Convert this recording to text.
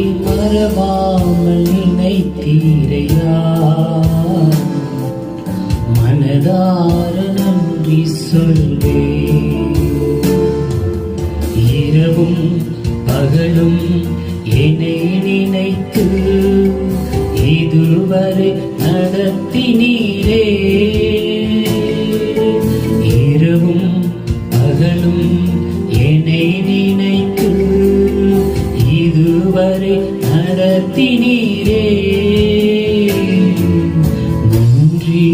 மறவாமல் நினைத்தீரையா, மனதார நன்றி சொல்வே. இரவும் பகலும் என்னை நினைத்து இதுவரை நடத்தினீரே. இரவும் பகலும் என்னை நினைத்து இதுவரை நடத்தினீரே. நன்றி